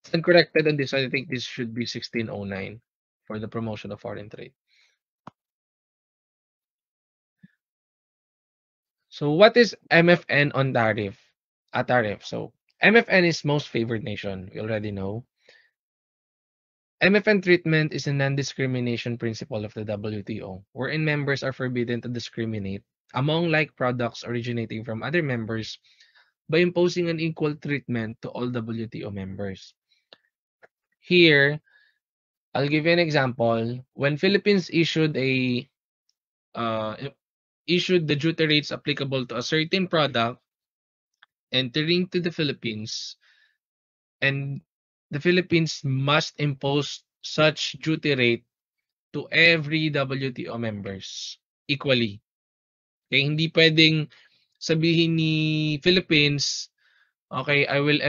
stand corrected on this one. I think this should be 1609 for the promotion of foreign trade. So what is MFN on tariff? A tariff. So MFN is most favored nation. We already know. MFN treatment is a non-discrimination principle of the WTO, wherein members are forbidden to discriminate among like products originating from other members by imposing an equal treatment to all WTO members. Here, I'll give you an example. When Philippines uh, issued the duty rates applicable to a certain product entering to the Philippines, and the Philippines must impose such duty rate to every WTO members equally. Okay, hindi pwedeng sabihin ni Philippines, okay, I will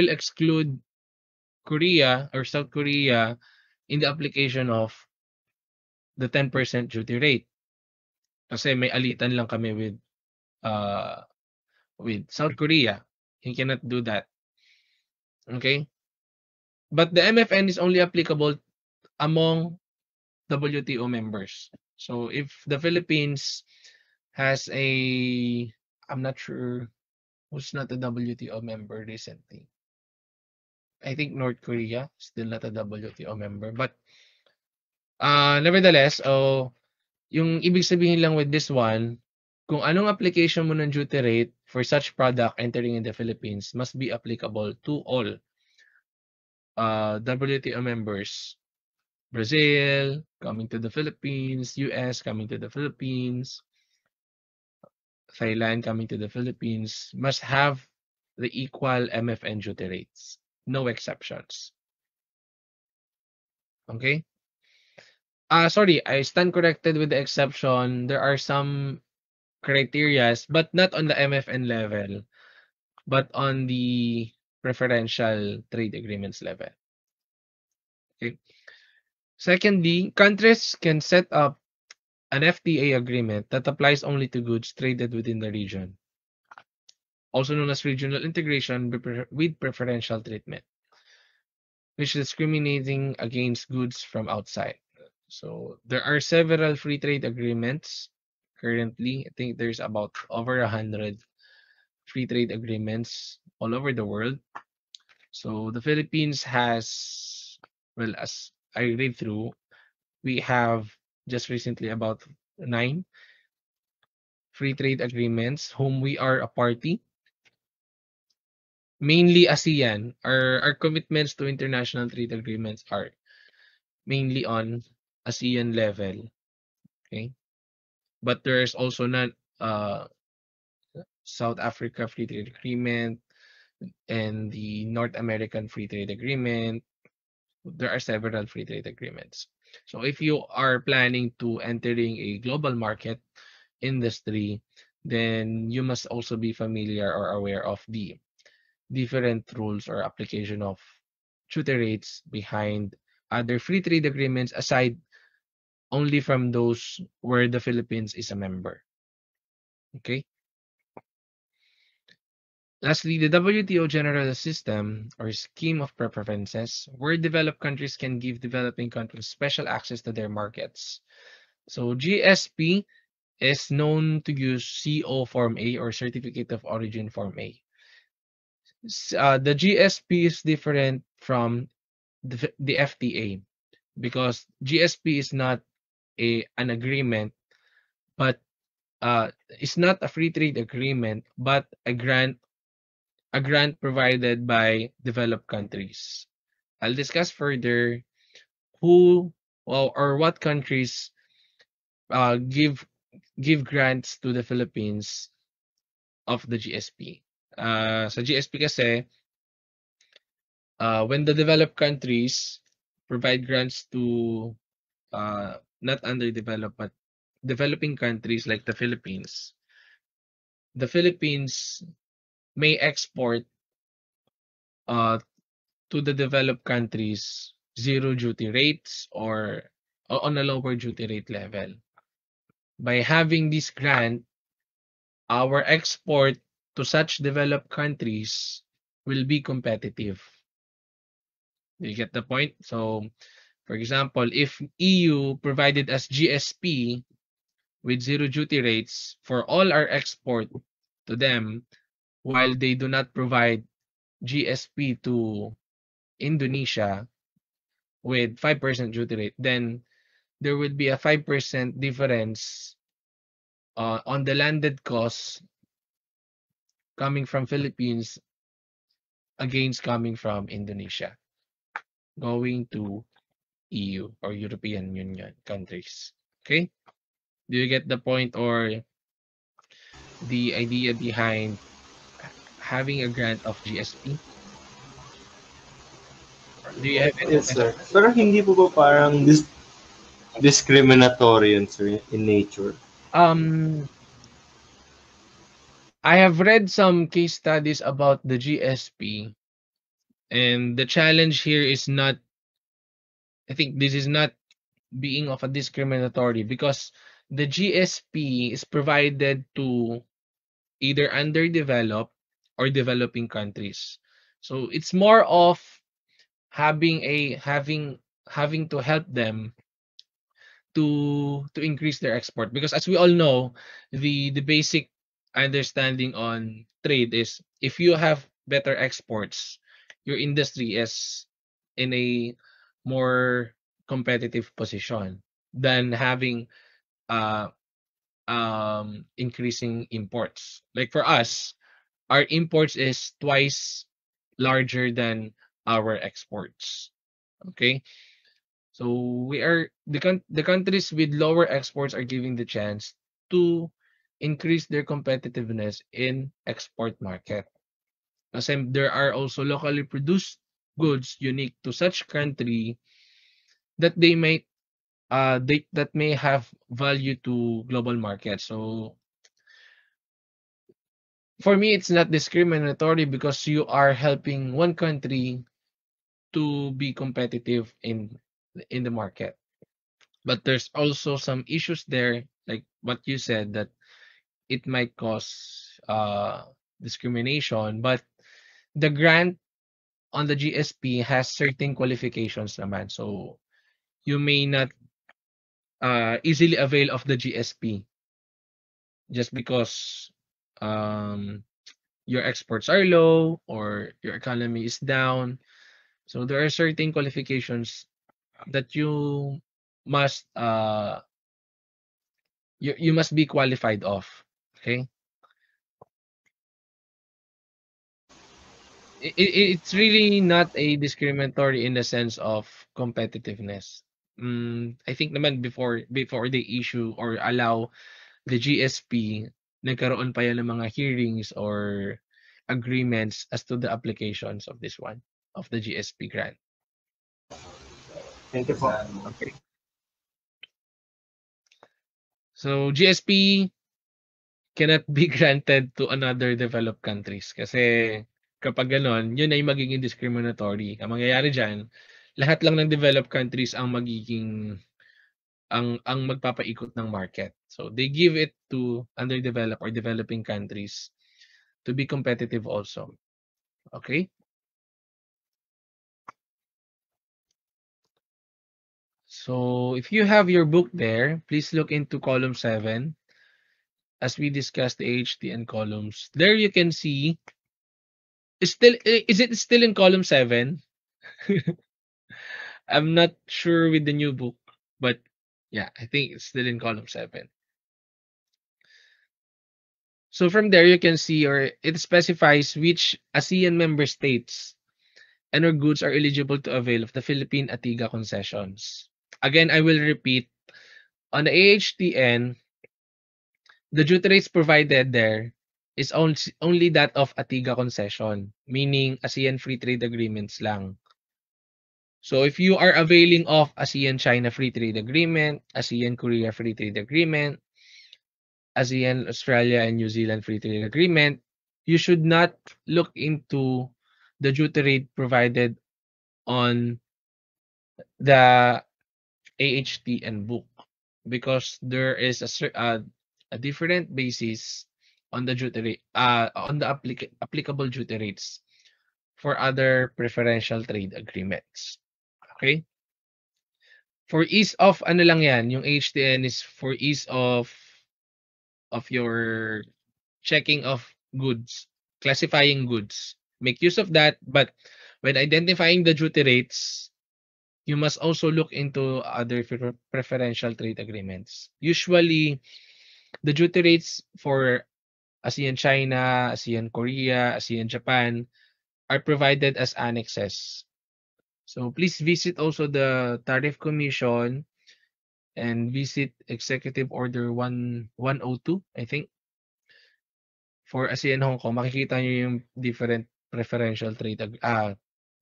exclude Korea or South Korea in the application of the 10% duty rate. Kasi may alitan lang kami uh with South Korea. You cannot do that. Okay? But the MFN is only applicable among WTO members. So if the Philippines has a, I'm not sure who's not a WTO member recently. I think North Korea still not a WTO member. But nevertheless, yung ibig sabihin lang with this one, kung anong application mo ng duty rate for such product entering in the Philippines must be applicable to all WTO members. Brazil coming to the Philippines, US coming to the Philippines, Thailand coming to the Philippines must have the equal MFN duty rates. No exceptions. Okay? Sorry, I stand corrected with the exception. There are some criterias, but not on the MFN level, but on the preferential trade agreements level. Okay. Secondly, countries can set up an FTA agreement that applies only to goods traded within the region, also known as regional integration with preferential treatment, which is discriminating against goods from outside. So there are several free trade agreements currently. I think there's about over 100 free trade agreements all over the world. So the Philippines has, well, as I read through, we have just recently about 9 free trade agreements whom we are a party. Mainly ASEAN. Our commitments to international trade agreements are mainly on ASEAN level. Okay. But there's also not South Africa Free Trade Agreement and the North American Free Trade Agreement. There are several free trade agreements. So if you are planning to entering a global market industry, then you must also be familiar or aware of the different rules or application of duty rates behind other free trade agreements aside only from those where the Philippines is a member. Okay. Lastly, the WTO General System or Scheme of Preferences, where developed countries can give developing countries special access to their markets. So GSP is known to use CO Form A or Certificate of Origin Form A. The GSP is different from the FTA because GSP is not an agreement, but it's not a free trade agreement, but a grant provided by developed countries. I'll discuss further who or what countries give grants to the Philippines of the GSP. Sa GSP kasi, when the developed countries provide grants to not underdeveloped but developing countries like the Philippines may export uh, to the developed countries zero duty rates or on a lower duty rate level. By having this grant, our export to such developed countries will be competitive. You get the point? So, for example, if EU provided us GSP with zero duty rates for all our export to them, while they do not provide GSP to Indonesia with 5% duty rate, then there would be a 5% difference on the landed cost coming from Philippines against coming from Indonesia, going to EU or European Union countries. Okay? Do you get the point or the idea behind having a grant of GSP? Do you have any Yes, sir. questions? Pero hindi po ba parang discriminatory yun, sir, in nature? Um, I have read some case studies about the GSP, and the challenge here is not, I think this is not being of a discriminatory because the GSP is provided to either underdeveloped or developing countries. So it's more of having to help them to increase their export, because as we all know, the basic understanding on trade is if you have better exports, your industry is in a more competitive position than having uh increasing imports. Like for us, our imports is twice larger than our exports. Okay? So we are the countries with lower exports are giving the chance to increase their competitiveness in export market. Kasi there are also locally produced goods unique to such country that that may have value to global market. So for me, it's not discriminatory because you are helping one country to be competitive in the market. But there's also some issues there, like what you said, that it might cause discrimination. But the grant on the GSP has certain qualifications naman. So you may not easily avail of the GSP just because um, your exports are low or your economy is down. So there are certain qualifications that must uh you must be qualified of. Okay? It's really not a discriminatory in the sense of competitiveness. I think naman before they issue or allow the GSP, nagkaroon pa yan ng mga hearings or agreements as to the applications of this one, of the GSP grant. Thank you po. Okay. So GSP cannot be granted to another developed countries kasi kapag gano'n, yun ay magiging discriminatory. Ang mangyayari diyan, lahat lang ng developed countries ang ang magpapaikot ng market. So they give it to underdeveloped or developing countries to be competitive also. Okay? So if you have your book there, please look into column 7 as we discuss the HTN columns. There you can see, is it still in column 7? I'm not sure with the new book, but yeah, I think it's still in column 7. So from there, you can see, or it specifies which ASEAN member states and or goods are eligible to avail of the Philippine ATIGA concessions. Again, I will repeat, on the AHTN, the duty rates provided there is only that of ATIGA concession, meaning ASEAN Free Trade Agreements lang. So if you are availing of ASEAN-China Free Trade Agreement, ASEAN-Korea Free Trade Agreement, ASEAN-Australia and New Zealand Free Trade Agreement, you should not look into the duty rate provided on the AHTN book because there is a different basis on the duty rate, on the applicable duty rates for other preferential trade agreements. Okay? For ease of ano lang yan, yung HTN is for ease of your checking of goods, classifying goods. Make use of that, but when identifying the duty rates, you must also look into other preferential trade agreements. Usually, the duty rates for ASEAN China, ASEAN Korea, ASEAN Japan are provided as annexes. So please visit also the Tariff Commission and visit Executive Order 102, I think. For ASEAN Hong Kong, makikita nyo yung different preferential trade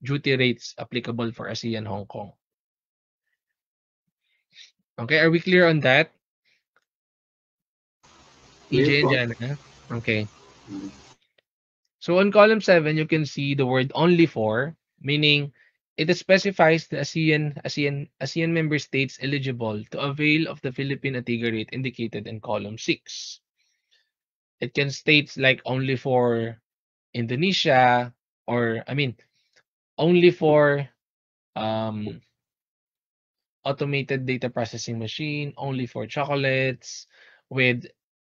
duty rates applicable for ASEAN Hong Kong. Okay, are we clear on that? EJ and Jana? Okay. So on column 7, you can see the word only for, meaning it specifies the ASEAN member states eligible to avail of the Philippine Antigua rate indicated in column 6. It can state like only for Indonesia, or only for automated data processing machine, only for chocolates with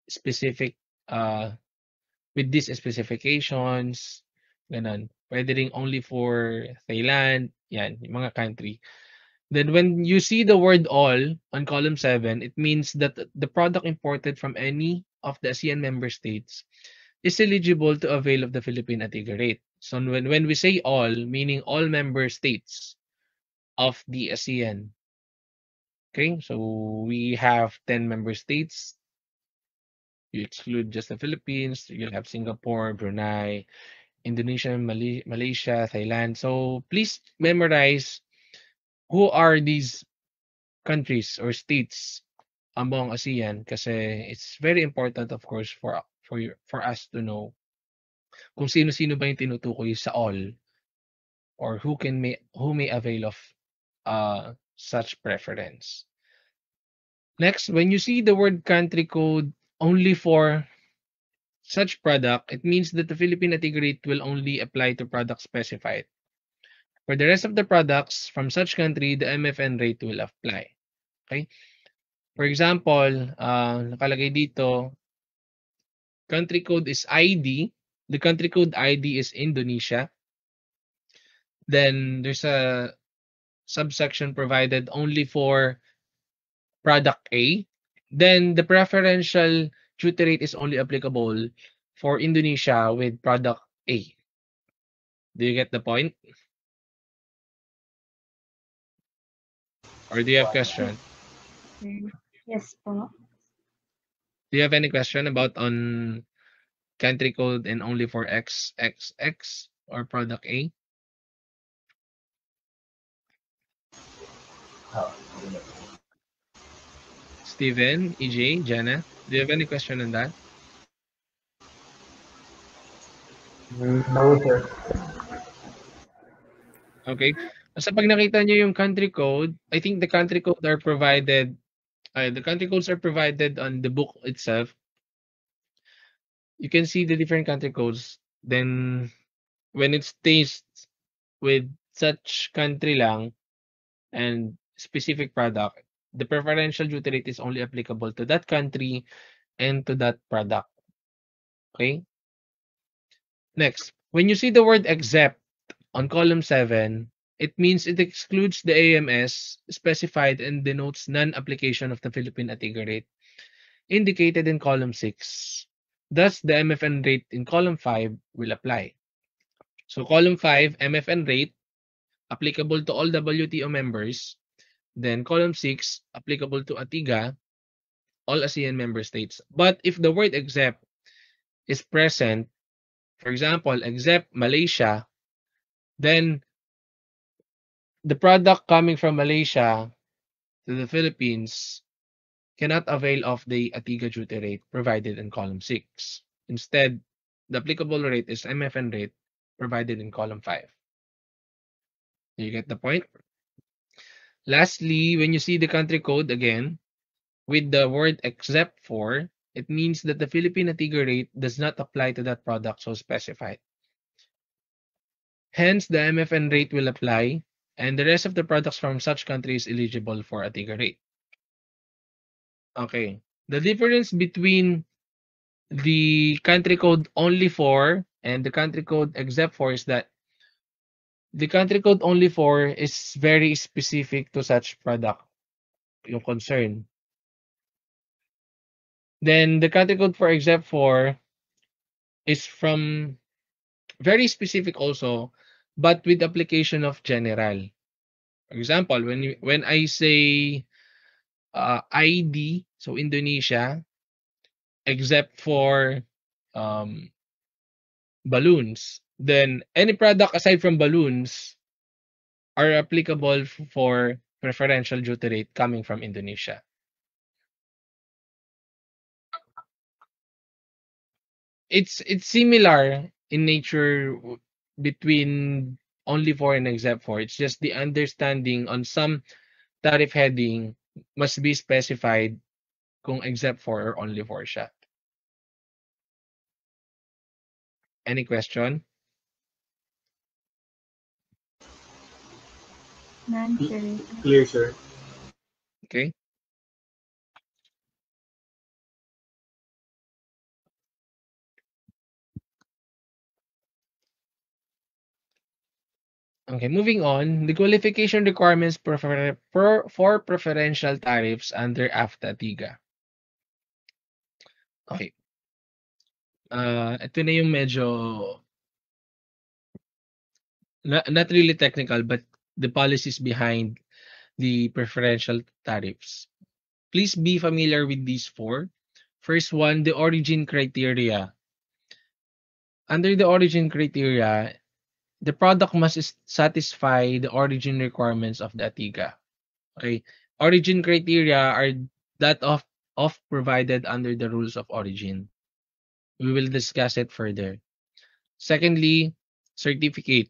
specific with these specifications, ganun. Pwede ring only for Thailand, yan, yung mga country. Then when you see the word all on column 7, it means that the product imported from any of the ASEAN member states is eligible to avail of the Philippine Antigua rate. So when we say all, meaning all member states of the ASEAN. Okay, so we have 10 member states. You exclude just the Philippines, you'll have Singapore, Brunei, Indonesia, Malaysia, Thailand. So please memorize who are these countries or states among ASEAN, kasi it's very important, of course, for us to know kung sino-sino ba yung tinutukoy sa all, or who may avail of such preference. Next, when you see the word country code only for such product, it means that the Philippine Antigua rate will only apply to products specified. For the rest of the products from such country, the MFN rate will apply. Okay? For example, nakalagay dito, country code is ID. The country code ID is Indonesia. Then there's a subsection provided only for product A. Then the preferential duty rate is only applicable for Indonesia with product A. Do you get the point? Or do you have question? Yes po. Do you have any question about on country code and only for XXX or product A? Steven, EJ, Jana, do you have any question on that? No, sir. Okay. Basta pag nakita nyo yung country code, I think the country codes are provided on the book itself. You can see the different country codes. Then when it stays with such country lang and specific product, the preferential duty rate is only applicable to that country and to that product. Okay? Next, when you see the word except on column 7, it means it excludes the AMS specified and denotes non-application of the Philippine Antigua rate indicated in column 6. Thus, the MFN rate in column 5 will apply. So column 5, MFN rate, applicable to all WTO members. Then column 6, applicable to ATIGA, all ASEAN member states. But if the word except is present, for example, except Malaysia, then the product coming from Malaysia to the Philippines cannot avail of the ATIGA duty rate provided in column 6. Instead, the applicable rate is MFN rate provided in column 5. Do you get the point? Lastly, when you see the country code again, with the word except for, it means that the Philippine Antigua rate does not apply to that product so specified. Hence, the MFN rate will apply, and the rest of the products from such country is eligible for ATIGA rate. Okay. The difference between the country code only for and the country code except for is that the country code only for is very specific to such product, yung concern. Then the country code for except for is from very specific also, but with application of general. For example, when I say ID, so Indonesia, except for um, balloons, then any product aside from balloons are applicable for preferential duty rate coming from Indonesia. It's similar in nature between only for and except for. It's just the understanding on some tariff heading must be specified kung except for or only for siya. Any question? None, sir. Clear, sir. Okay. Okay, moving on. The qualification requirements for preferential tariffs under AFTA-TIGA. Okay. Ito na yung medyo not really technical, but the policies behind the preferential tariffs. Please be familiar with these four. First one, the origin criteria. Under the origin criteria, the product must satisfy the origin requirements of the ATIGA. Okay. Origin criteria are that of provided under the rules of origin. We will discuss it further. Secondly, certificate.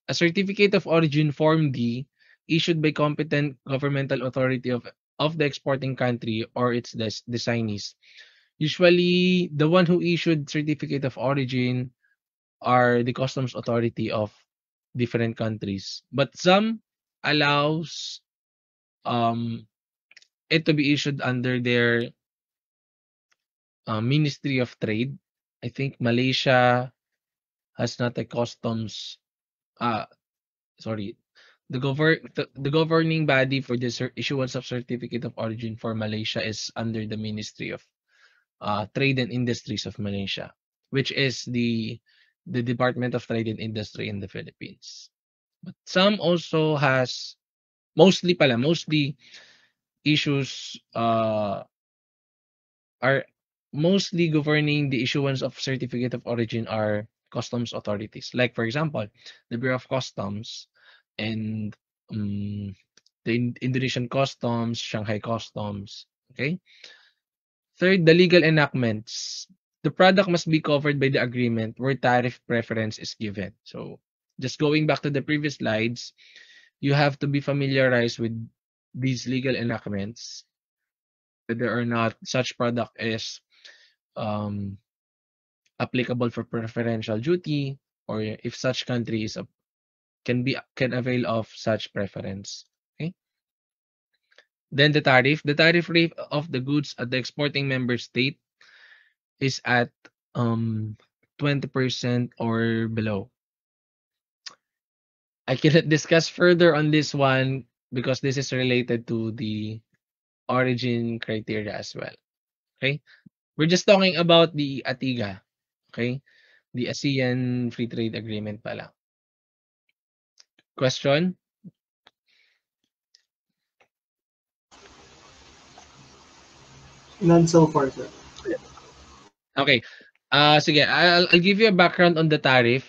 A certificate of origin Form D issued by competent governmental authority of the exporting country or its designees. Usually, the one who issued certificate of origin are the customs authority of different countries. But some allows it to be issued under their Ministry of Trade. I think Malaysia has not a customs. Uh, sorry. The governing body for the issuance of certificate of origin for Malaysia is under the Ministry of Trade and Industries of Malaysia, which is the Department of Trade and Industry in the Philippines. But some also has mostly issues are mostly governing the issuance of certificate of origin are customs authorities. Like for example, the Bureau of Customs and the Indonesian Customs, Shanghai Customs. Okay. Third, the legal enactments. The product must be covered by the agreement where tariff preference is given. So just going back to the previous slides, you have to be familiarized with these legal enactments, whether or not such product is um, applicable for preferential duty or if such country is can avail of such preference. Okay. Then the tariff rate of the goods at the exporting member state is at 20% or below. I cannot discuss further on this one because this is related to the origin criteria as well. Okay? We're just talking about the ATIGA. Okay? The ASEAN Free Trade Agreement pala. Question? None so far, sir. Okay. Sige, I'll give you a background on the tariff.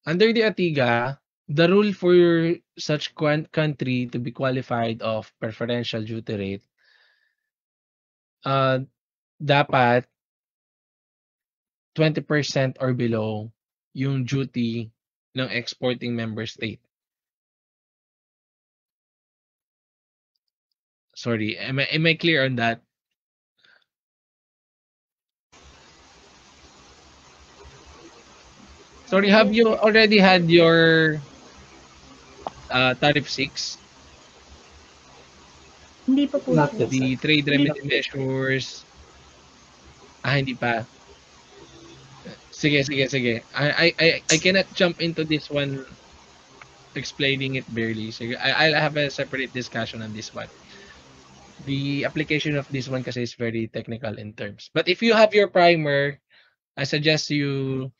Under the ATIGA, the rule for such country to be qualified of preferential duty rate, dapat 20% or below yung duty ng exporting member state. Sorry, am I clear on that? Sorry, have you already had your tariff 6? Hindi pa po, Not sir. yet, sir. The trade Hindi remedy measures. Hindi pa. Sige. I cannot jump into this one explaining it barely. Sige, I'll have a separate discussion on this one. The application of this one kasi is very technical in terms. But if you have your primer, I suggest you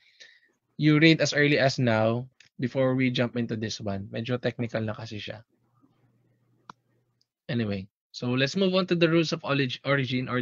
read as early as now before we jump into this one. Medyo technical na kasi siya. Anyway, so let's move on to the rules of origin or